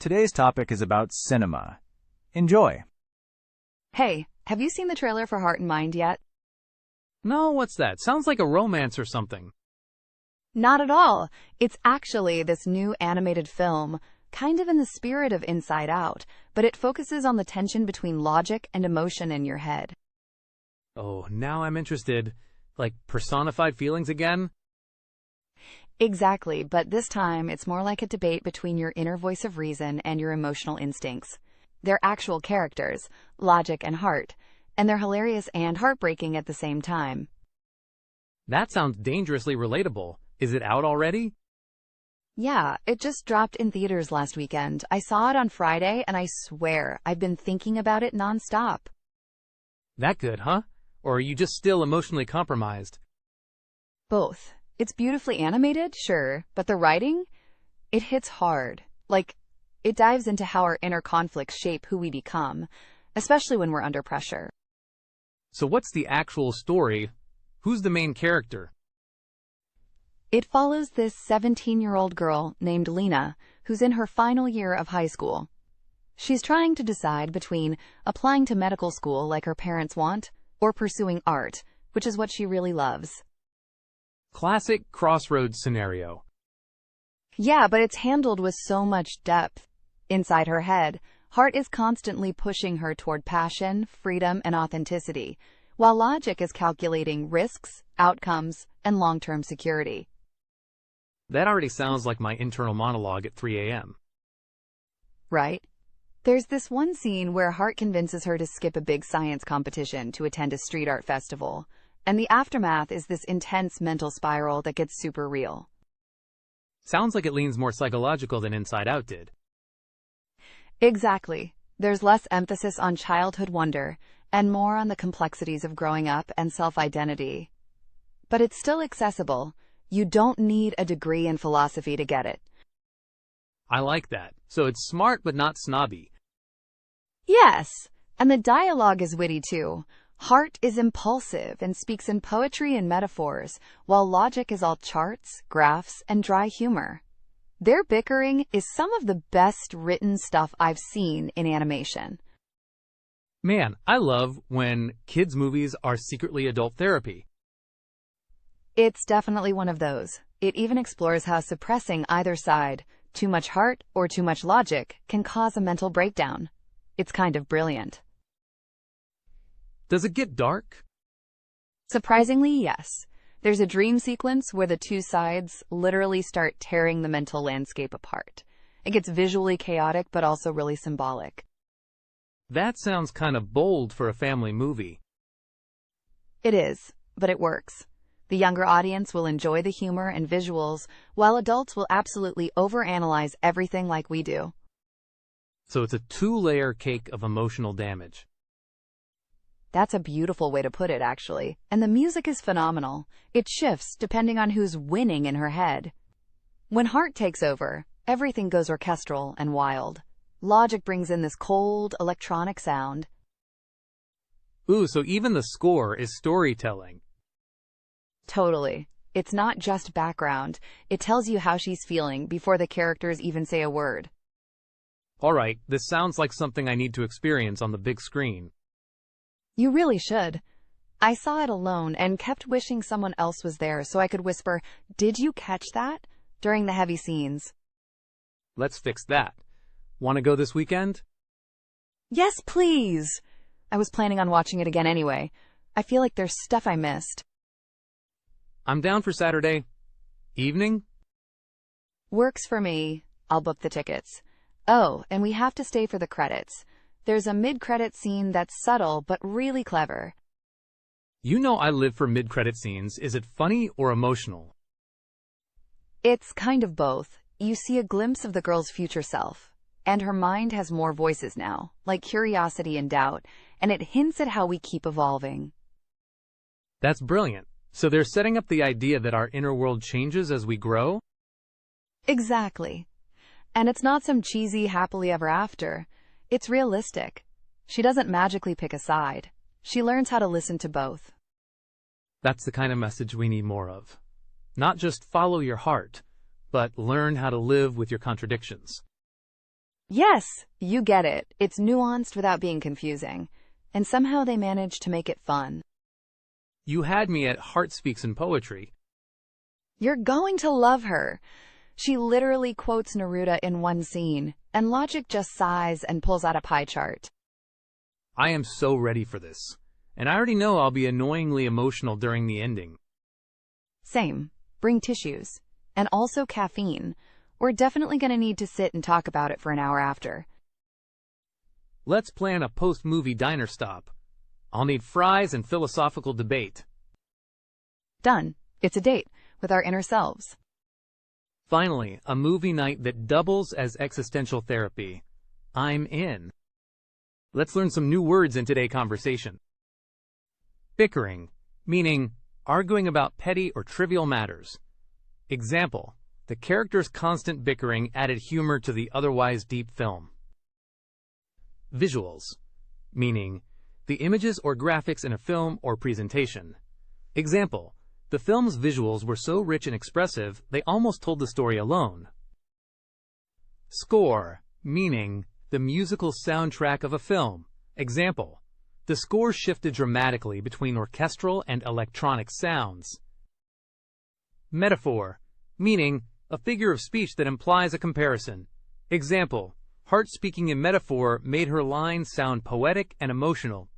Today's topic is about cinema. Enjoy. Hey, have you seen the trailer for Heart and Mind yet? No, what's that? Sounds like a romance or something. Not at all. It's actually this new animated film, kind of in the spirit of Inside Out, but it focuses on the tension between logic and emotion in your head. Oh, now I'm interested. Like personified feelings again? Exactly, but this time it's more like a debate between your inner voice of reason and your emotional instincts. They're actual characters, logic and heart, and they're hilarious and heartbreaking at the same time. That sounds dangerously relatable. Is it out already? Yeah, it just dropped in theaters last weekend. I saw it on Friday, and I swear, I've been thinking about it nonstop. That good, huh? Or are you just still emotionally compromised? Both. It's beautifully animated, sure, but the writing? It hits hard. Like, it dives into how our inner conflicts shape who we become, especially when we're under pressure. So what's the actual story? Who's the main character? It follows this 17-year-old girl named Lena, who's in her final year of high school. She's trying to decide between applying to medical school like her parents want, or pursuing art, which is what she really loves. Classic crossroads scenario. Yeah, but it's handled with so much depth. Inside her head, Heart is constantly pushing her toward passion, freedom, and authenticity, while logic is calculating risks, outcomes, and long-term security. That already sounds like my internal monologue at 3 a.m. Right? There's this one scene where Heart convinces her to skip a big science competition to attend a street art festival, and the aftermath is this intense mental spiral that gets super real. Sounds like it leans more psychological than Inside Out did. Exactly. There's less emphasis on childhood wonder and more on the complexities of growing up and self-identity. But it's still accessible. You don't need a degree in philosophy to get it. I like that. So it's smart but not snobby. Yes, and the dialogue is witty too. Heart is impulsive and speaks in poetry and metaphors, while logic is all charts, graphs, and dry humor. Their bickering is some of the best written stuff I've seen in animation. Man, I love when kids' movies are secretly adult therapy. It's definitely one of those. It even explores how suppressing either side, too much heart or too much logic, can cause a mental breakdown. It's kind of brilliant. Does it get dark? Surprisingly, yes. There's a dream sequence where the two sides literally start tearing the mental landscape apart. It gets visually chaotic, but also really symbolic. That sounds kind of bold for a family movie. It is, but it works. The younger audience will enjoy the humor and visuals, while adults will absolutely overanalyze everything like we do. So it's a two-layer cake of emotional damage. That's a beautiful way to put it, actually. And the music is phenomenal. It shifts depending on who's winning in her head. When Heart takes over, everything goes orchestral and wild. Logic brings in this cold, electronic sound. Ooh, so even the score is storytelling. Totally. It's not just background. It tells you how she's feeling before the characters even say a word. All right, this sounds like something I need to experience on the big screen. You really should. I saw it alone and kept wishing someone else was there so I could whisper, "Did you catch that?" during the heavy scenes. Let's fix that. Want to go this weekend? Yes, please. I was planning on watching it again anyway. I feel like there's stuff I missed. I'm down for Saturday evening. Works for me. I'll book the tickets. Oh, and we have to stay for the credits. There's a mid-credit scene that's subtle but really clever. You know I live for mid-credit scenes. Is it funny or emotional? It's kind of both. You see a glimpse of the girl's future self, and her mind has more voices now, like curiosity and doubt, and it hints at how we keep evolving. That's brilliant. So they're setting up the idea that our inner world changes as we grow? Exactly. And it's not some cheesy happily ever after. It's realistic. She doesn't magically pick a side. She learns how to listen to both. That's the kind of message we need more of. Not just follow your heart, but learn how to live with your contradictions. Yes, you get it. It's nuanced without being confusing. And somehow they manage to make it fun. You had me at Heart Speaks in Poetry. You're going to love her. She literally quotes Neruda in one scene, and Logic just sighs and pulls out a pie chart. I am so ready for this. And I already know I'll be annoyingly emotional during the ending. Same. Bring tissues. And also caffeine. We're definitely going to need to sit and talk about it for an hour after. Let's plan a post-movie diner stop. I'll need fries and philosophical debate. Done. It's a date with our inner selves. Finally, a movie night that doubles as existential therapy. I'm in. Let's learn some new words in today's conversation. Bickering, meaning arguing about petty or trivial matters. Example, the characters' constant bickering added humor to the otherwise deep film. Visuals, meaning the images or graphics in a film or presentation. Example, the film's visuals were so rich and expressive, they almost told the story alone. Score, meaning the musical soundtrack of a film. Example, the score shifted dramatically between orchestral and electronic sounds. Metaphor, meaning a figure of speech that implies a comparison. Example, Heart speaking in metaphor made her lines sound poetic and emotional.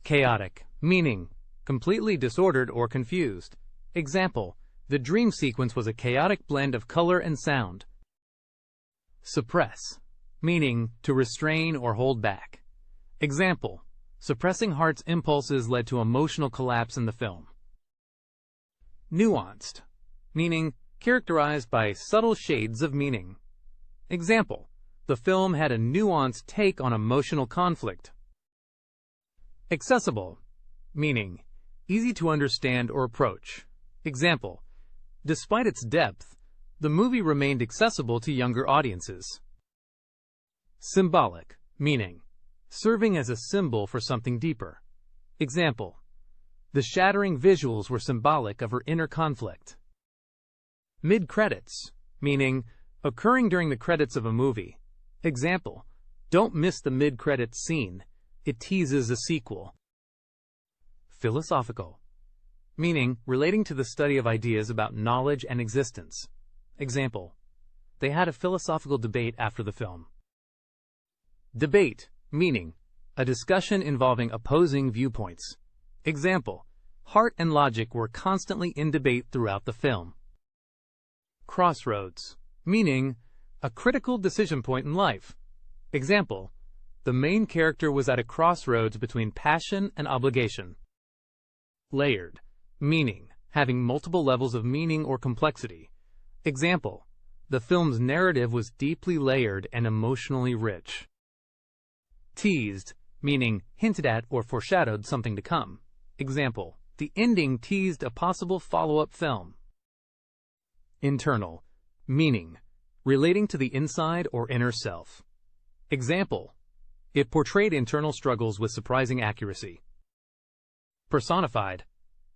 Chaotic, meaning completely disordered or confused. Example, the dream sequence was a chaotic blend of color and sound. Suppress, meaning to restrain or hold back. Example, suppressing Hart's impulses led to emotional collapse in the film. Nuanced, meaning characterized by subtle shades of meaning. Example, the film had a nuanced take on emotional conflict. Accessible, meaning easy to understand or approach. Example, despite its depth, the movie remained accessible to younger audiences. Symbolic, meaning serving as a symbol for something deeper. Example, the shattering visuals were symbolic of her inner conflict. Mid-credits, meaning occurring during the credits of a movie. Example, don't miss the mid-credits scene. It teases a sequel. Philosophical, meaning relating to the study of ideas about knowledge and existence. Example, they had a philosophical debate after the film. Debate, meaning a discussion involving opposing viewpoints. Example, Heart and Logic were constantly in debate throughout the film. Crossroads, meaning a critical decision point in life. Example, the main character was at a crossroads between passion and obligation. Layered, meaning having multiple levels of meaning or complexity. Example, the film's narrative was deeply layered and emotionally rich. Teased, meaning hinted at or foreshadowed something to come. Example, the ending teased a possible follow-up film. Internal, meaning relating to the inside or inner self. Example, it portrayed internal struggles with surprising accuracy. Personified,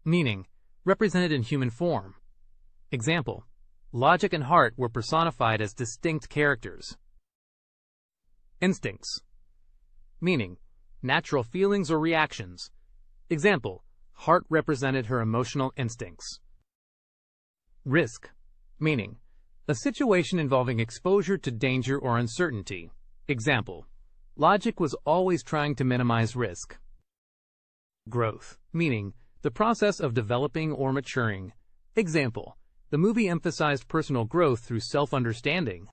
meaning represented in human form. Example, Logic and Heart were personified as distinct characters. Instincts, meaning natural feelings or reactions. Example, Heart represented her emotional instincts. Risk, meaning a situation involving exposure to danger or uncertainty. Example, Logic was always trying to minimize risk. Growth, meaning the process of developing or maturing. Example, the movie emphasized personal growth through self-understanding.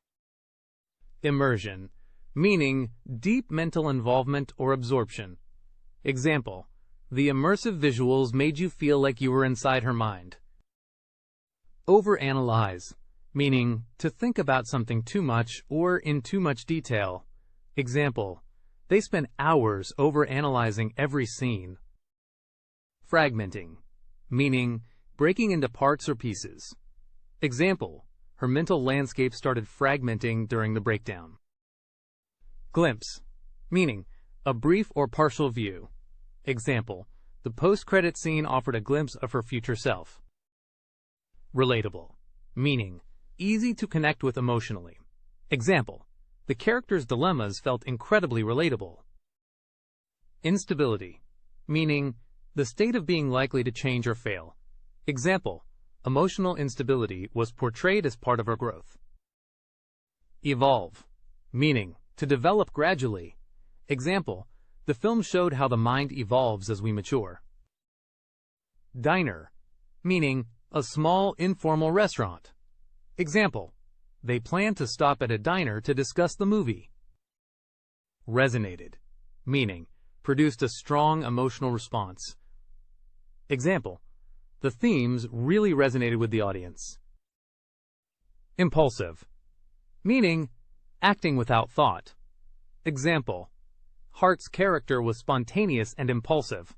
Immersion, meaning deep mental involvement or absorption. Example, the immersive visuals made you feel like you were inside her mind. Overanalyze, meaning to think about something too much or in too much detail. Example, they spent hours overanalyzing every scene. Fragmenting, meaning breaking into parts or pieces. Example, her mental landscape started fragmenting during the breakdown. Glimpse, meaning a brief or partial view. Example, the post-credit scene offered a glimpse of her future self. Relatable, meaning easy to connect with emotionally. Example, The characters' dilemmas felt incredibly relatable. Instability, meaning the state of being likely to change or fail. Example, emotional instability was portrayed as part of her growth. Evolve, meaning to develop gradually. Example, the film showed how the mind evolves as we mature. Diner, meaning a small informal restaurant. Example, they planned to stop at a diner to discuss the movie. Resonated, meaning produced a strong emotional response. Example, the themes really resonated with the audience. Impulsive, meaning acting without thought. Example, Hart's character was spontaneous and impulsive.